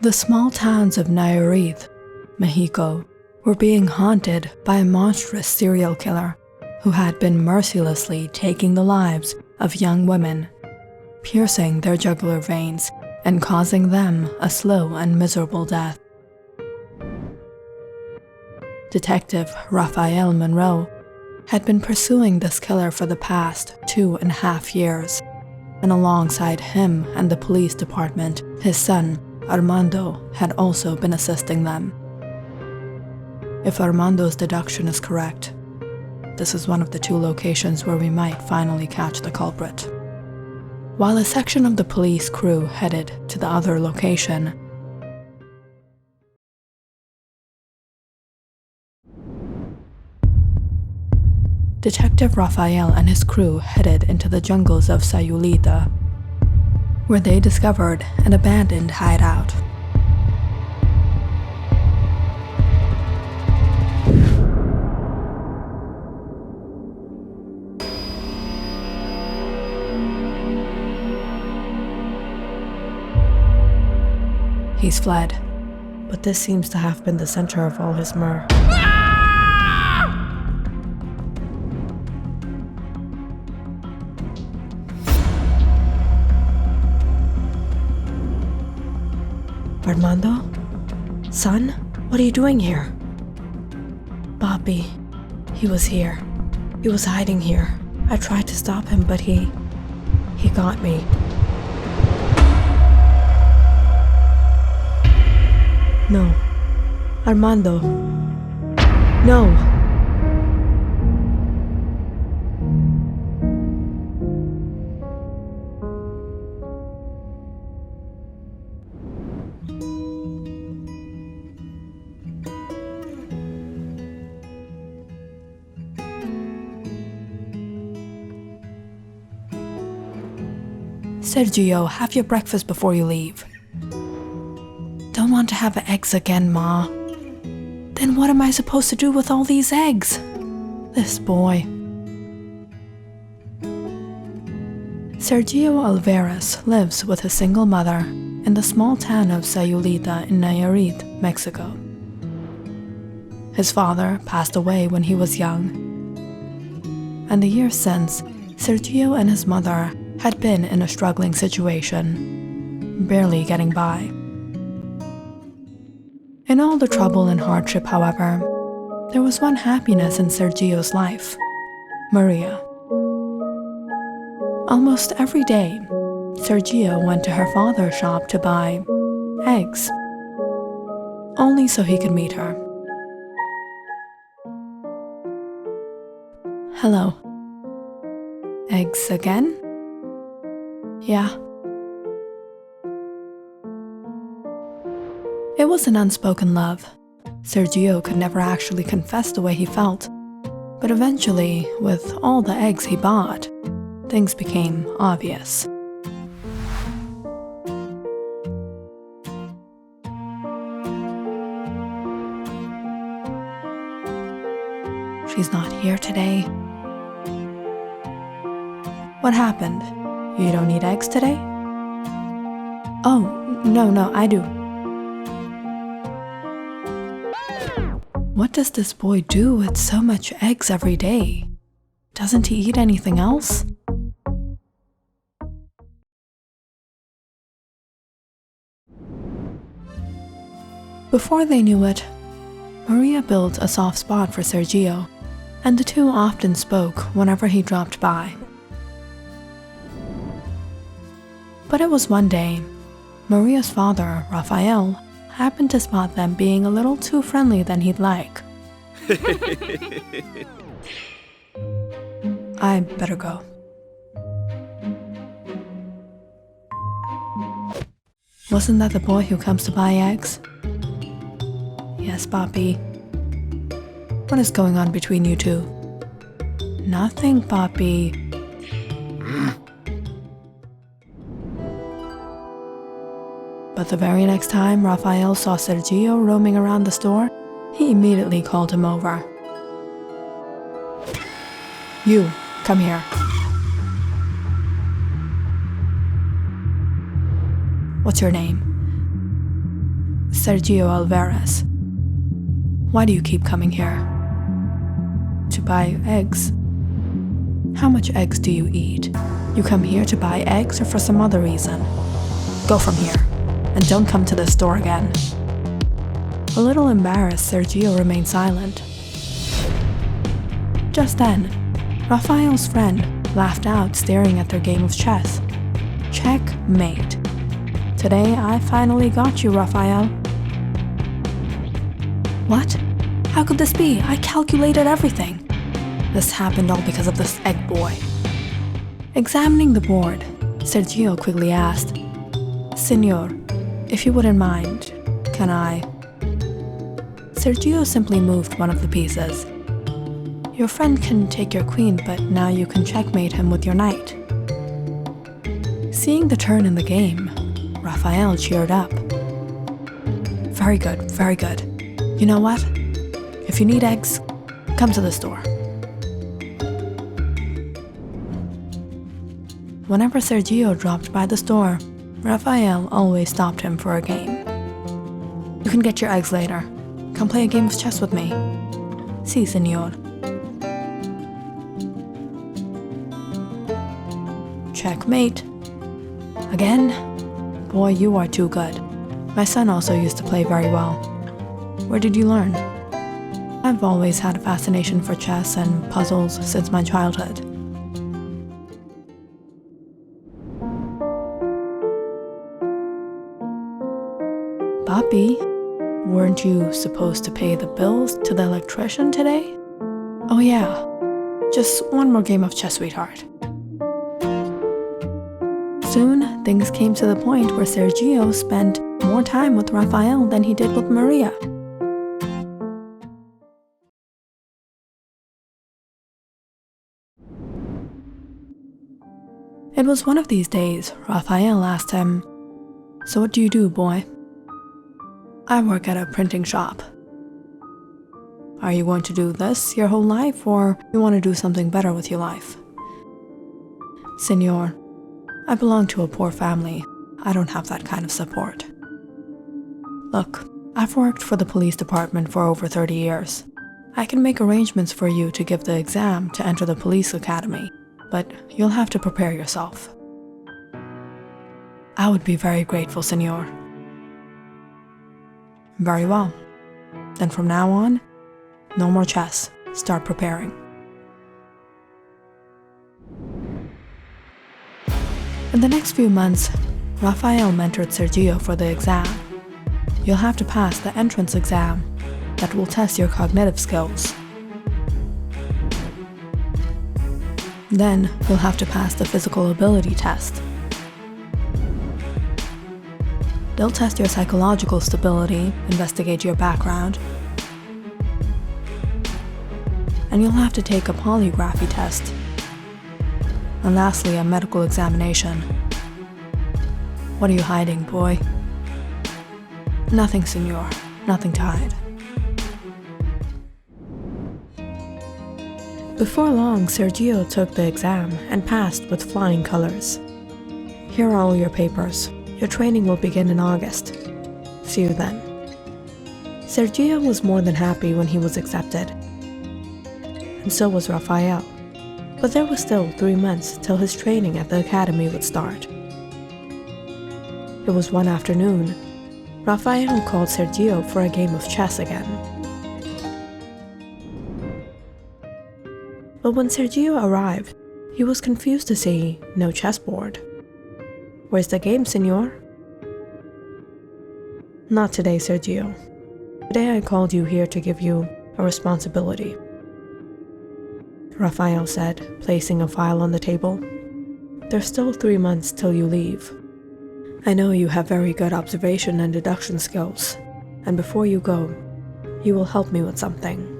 The small towns of Nayarit, Mexico, were being haunted by a monstrous serial killer who had been mercilessly taking the lives of young women, piercing their jugular veins and causing them a slow and miserable death. Detective Raphael Monroe had been pursuing this killer for the past 2.5 years, and alongside him and the police department, his son, Armando, had also been assisting them. If Armando's deduction is correct, this is one of the 2 locations where we might finally catch the culprit. While a section of the police crew headed to the other location, Detective Raphael and his crew headed into the jungles of Sayulita, where they discovered an abandoned hideout. He's fled, but this seems to have been the center of all his myrrh. Armando? Son? What are you doing here? Bobby. He was here. He was hiding here. I tried to stop him, but he got me. No. Armando. No. Sergio, have your breakfast before you leave. Don't want to have eggs again, Ma. Then what am I supposed to do with all these eggs? This boy. Sergio Alvarez lives with his single mother in the small town of Sayulita in Nayarit, Mexico. His father passed away when he was young, and the years since, Sergio and his mother had been in a struggling situation, barely getting by. In all the trouble and hardship, however, there was one happiness in Sergio's life: Maria. Almost every day, Sergio went to her father's shop to buy eggs, only so he could meet her. Hello. Eggs again? Yeah. It was an unspoken love. Sergio could never actually confess the way he felt, but eventually, with all the eggs he bought, things became obvious. She's not here today. What happened? You don't need eggs today? Oh, no, I do. What does this boy do with so much eggs every day? Doesn't he eat anything else? Before they knew it, Maria built a soft spot for Sergio, and the two often spoke whenever he dropped by. But it was one day, Maria's father, Raphael, happened to spot them being a little too friendly than he'd like. I better go. Wasn't that the boy who comes to buy eggs? Yes, Papi. What is going on between you two? Nothing, Papi. But the very next time Raphael saw Sergio roaming around the store, he immediately called him over. You, come here. What's your name? Sergio Alvarez. Why do you keep coming here? To buy eggs. How much eggs do you eat? You come here to buy eggs or for some other reason? Go from here, and don't come to this store again. A little embarrassed, Sergio remained silent. Just then, Raphael's friend laughed out, staring at their game of chess. Checkmate. Today I finally got you, Raphael. What? How could this be? I calculated everything. This happened all because of this egg boy. Examining the board, Sergio quickly asked, Senor, if you wouldn't mind, can I? Sergio simply moved one of the pieces. Your friend can take your queen, but now you can checkmate him with your knight. Seeing the turn in the game, Raphael cheered up. Very good, very good. You know what? If you need eggs, come to the store. Whenever Sergio dropped by the store, Raphael always stopped him for a game. You can get your eggs later. Come play a game of chess with me. Si, senor. Checkmate. Again? Boy, you are too good. My son also used to play very well. Where did you learn? I've always had a fascination for chess and puzzles since my childhood. Papi, weren't you supposed to pay the bills to the electrician today? Oh yeah, just one more game of chess, sweetheart. Soon, things came to the point where Sergio spent more time with Raphael than he did with Maria. It was one of these days, Raphael asked him, So what do you do, boy? I work at a printing shop. Are you going to do this your whole life, or you want to do something better with your life? Senor, I belong to a poor family. I don't have that kind of support. Look, I've worked for the police department for over 30 years. I can make arrangements for you to give the exam to enter the police academy, but you'll have to prepare yourself. I would be very grateful, senor. Very well. Then from now on, no more chess. Start preparing. In the next few months, Raphael mentored Sergio for the exam. You'll have to pass the entrance exam that will test your cognitive skills. Then you'll have to pass the physical ability test. They'll test your psychological stability, investigate your background, and you'll have to take a polygraphy test. And lastly, a medical examination. What are you hiding, boy? Nothing, senor. Nothing to hide. Before long, Sergio took the exam and passed with flying colors. Here are all your papers. Your training will begin in August. See you then. Sergio was more than happy when he was accepted. And so was Raphael. But there was still 3 months till his training at the academy would start. It was one afternoon. Raphael called Sergio for a game of chess again. But when Sergio arrived, he was confused to see no chessboard. Where's the game, senor? Not today, Sergio. Today I called you here to give you a responsibility, Raphael said, placing a file on the table. There's still 3 months till you leave. I know you have very good observation and deduction skills, and before you go, you will help me with something.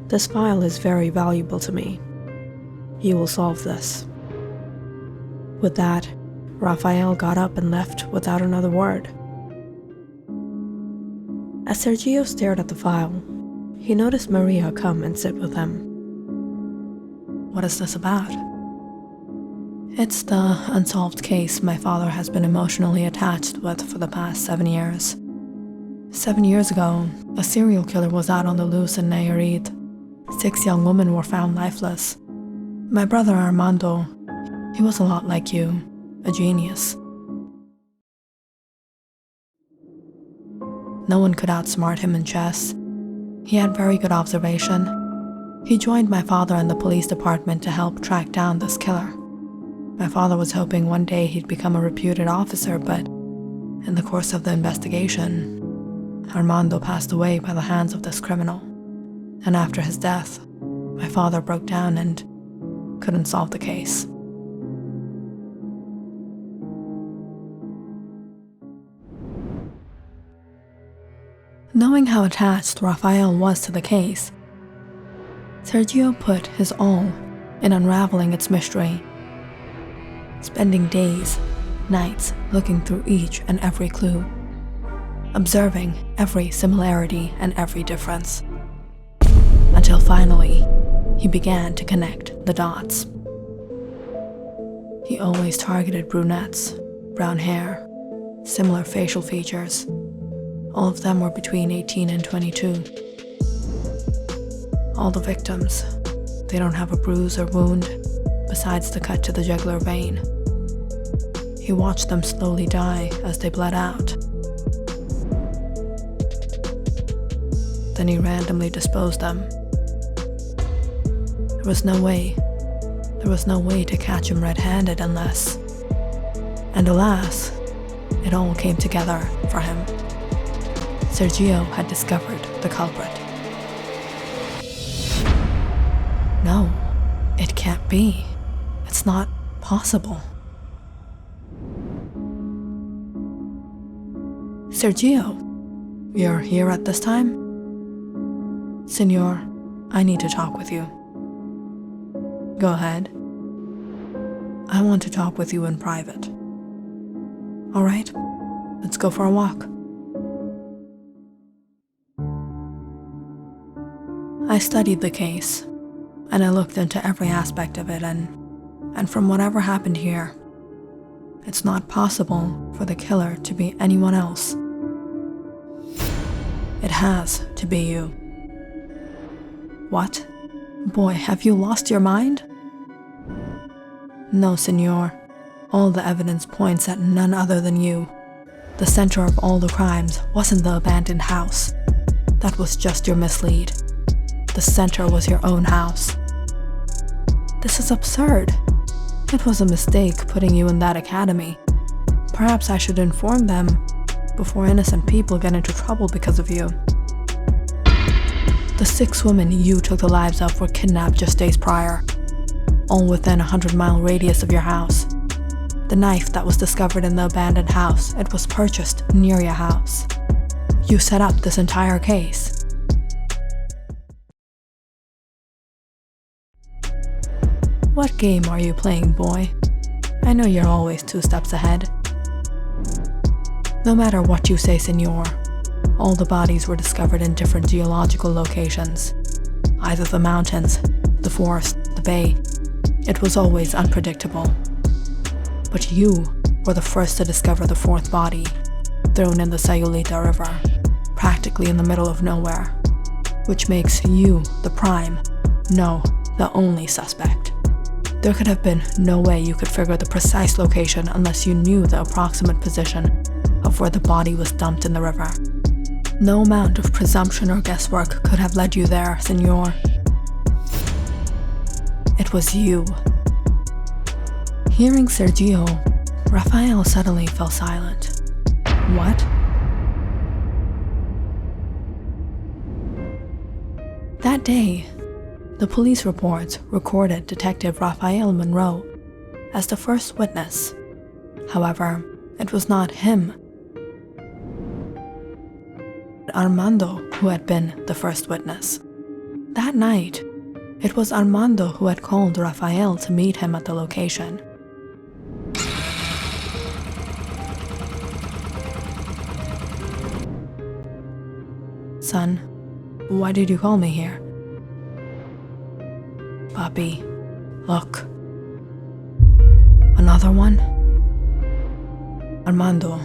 This file is very valuable to me. You will solve this. With that, Raphael got up and left without another word. As Sergio stared at the file, he noticed Maria come and sit with him. What is this about? It's the unsolved case my father has been emotionally attached with for the past 7 years. 7 years ago, a serial killer was out on the loose in Nayarit. 6 young women were found lifeless. My brother Armando, he was a lot like you, a genius. No one could outsmart him in chess. He had very good observation. He joined my father in the police department to help track down this killer. My father was hoping one day he'd become a reputed officer, but in the course of the investigation, Armando passed away by the hands of this criminal. And after his death, my father broke down and couldn't solve the case. Knowing how attached Raphael was to the case, Sergio put his all in unraveling its mystery, spending days, nights looking through each and every clue, observing every similarity and every difference, until finally he began to connect the dots. He always targeted brunettes, brown hair, similar facial features. All of them were between 18 and 22. All the victims, they don't have a bruise or wound besides the cut to the jugular vein. He watched them slowly die as they bled out. Then he randomly disposed them. There was no way to catch him red-handed unless... And alas, it all came together for him. Sergio had discovered the culprit. No, it can't be. It's not possible. Sergio, you're here at this time? Senor, I need to talk with you. Go ahead. I want to talk with you in private. All right, let's go for a walk. I studied the case, and I looked into every aspect of it, and from whatever happened here, it's not possible for the killer to be anyone else. It has to be you. What? Boy, have you lost your mind? No, senor. All the evidence points at none other than you. The center of all the crimes wasn't the abandoned house. That was just your mislead. The center was your own house. This is absurd. It was a mistake putting you in that academy. Perhaps I should inform them before innocent people get into trouble because of you. The 6 women you took the lives of were kidnapped just days prior, all within a 100-mile radius of your house. The knife that was discovered in the abandoned house, it was purchased near your house. You set up this entire case. What game are you playing, boy? I know you're always 2 steps ahead. No matter what you say, senor, all the bodies were discovered in different geological locations. Either the mountains, the forest, the bay. It was always unpredictable. But you were the first to discover the 4th body, thrown in the Sayulita River, practically in the middle of nowhere, which makes you the prime, no, the only suspect. There could have been no way you could figure the precise location unless you knew the approximate position of where the body was dumped in the river. No amount of presumption or guesswork could have led you there, senor. It was you. Hearing Sergio, Raphael suddenly fell silent. What? That day, the police reports recorded Detective Raphael Monroe as the first witness. However, it was not him, but Armando who had been the first witness. That night, it was Armando who had called Raphael to meet him at the location. Son, why did you call me here? Papi, look. Another one? Armando,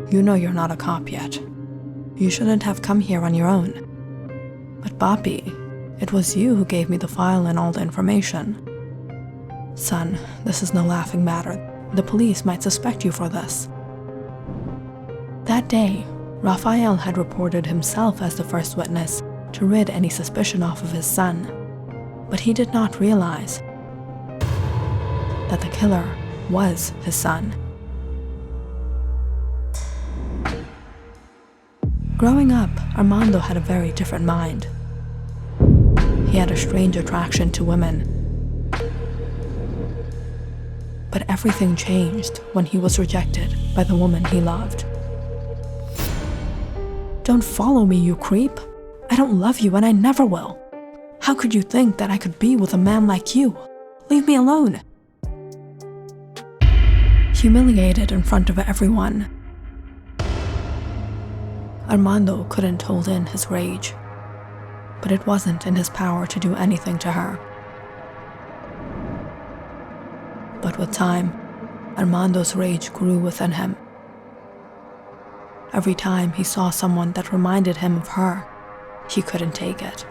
you know you're not a cop yet. You shouldn't have come here on your own. But Papi, it was you who gave me the file and all the information. Son, this is no laughing matter. The police might suspect you for this. That day, Raphael had reported himself as the first witness to rid any suspicion off of his son. But he did not realize that the killer was his son. Growing up, Armando had a very different mind. He had a strange attraction to women. But everything changed when he was rejected by the woman he loved. Don't follow me, you creep. I don't love you and I never will. How could you think that I could be with a man like you? Leave me alone. Humiliated in front of everyone, Armando couldn't hold in his rage, but it wasn't in his power to do anything to her. But with time, Armando's rage grew within him. Every time he saw someone that reminded him of her, he couldn't take it.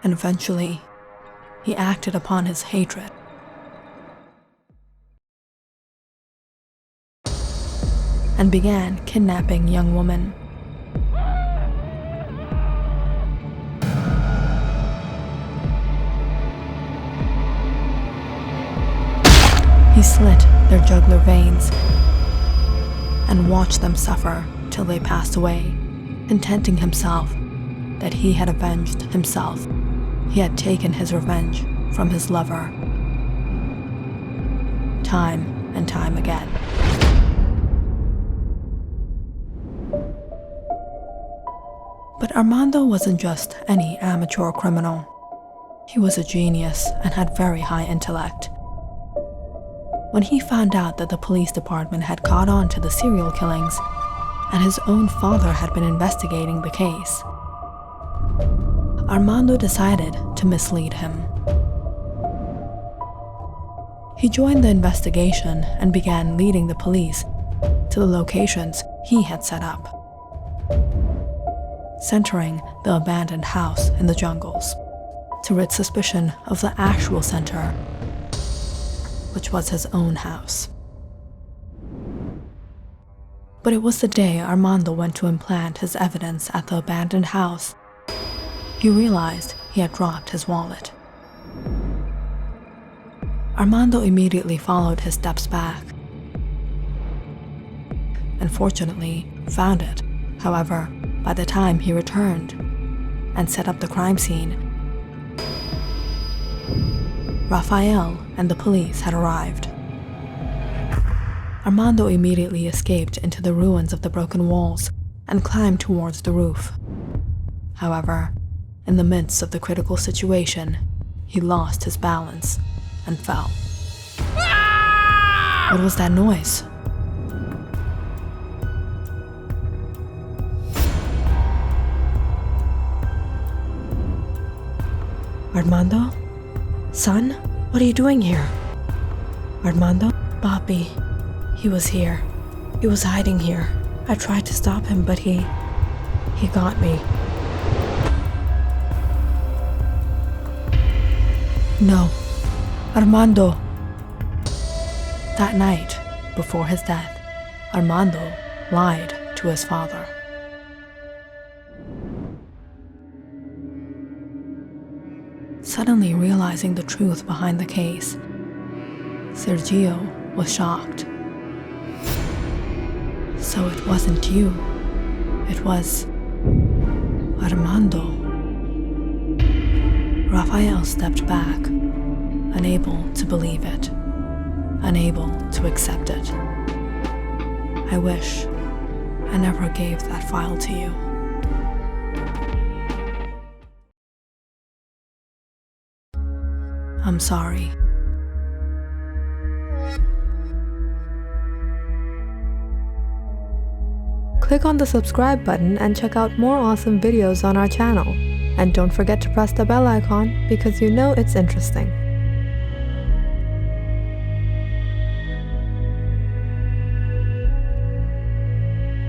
And eventually, he acted upon his hatred. And began kidnapping young women. He slit their jugular veins and watched them suffer till they passed away, contenting himself that he had avenged himself. He had taken his revenge from his lover, time and time again. But Armando wasn't just any amateur criminal. He was a genius and had very high intellect. When he found out that the police department had caught on to the serial killings and his own father had been investigating the case, Armando decided to mislead him. He joined the investigation and began leading the police to the locations he had set up, centering the abandoned house in the jungles, to rid suspicion of the actual center, which was his own house. But it was the day Armando went to implant his evidence at the abandoned house, he realized he had dropped his wallet. Armando immediately followed his steps back, and fortunately found it. However, by the time he returned and set up the crime scene, Raphael and the police had arrived. Armando immediately escaped into the ruins of the broken walls and climbed towards the roof. However, in the midst of the critical situation, he lost his balance and fell. What was that noise? Armando? Son? What are you doing here? Armando? Papi. He was here. He was hiding here. I tried to stop him, but he got me. No. Armando. That night, before his death, Armando lied to his father. Suddenly realizing the truth behind the case, Sergio was shocked. So it wasn't you. It was Armando. Raphael stepped back, unable to believe it, unable to accept it. I wish I never gave that file to you. I'm sorry. Click on the subscribe button and check out more awesome videos on our channel. And don't forget to press the bell icon because you know it's interesting.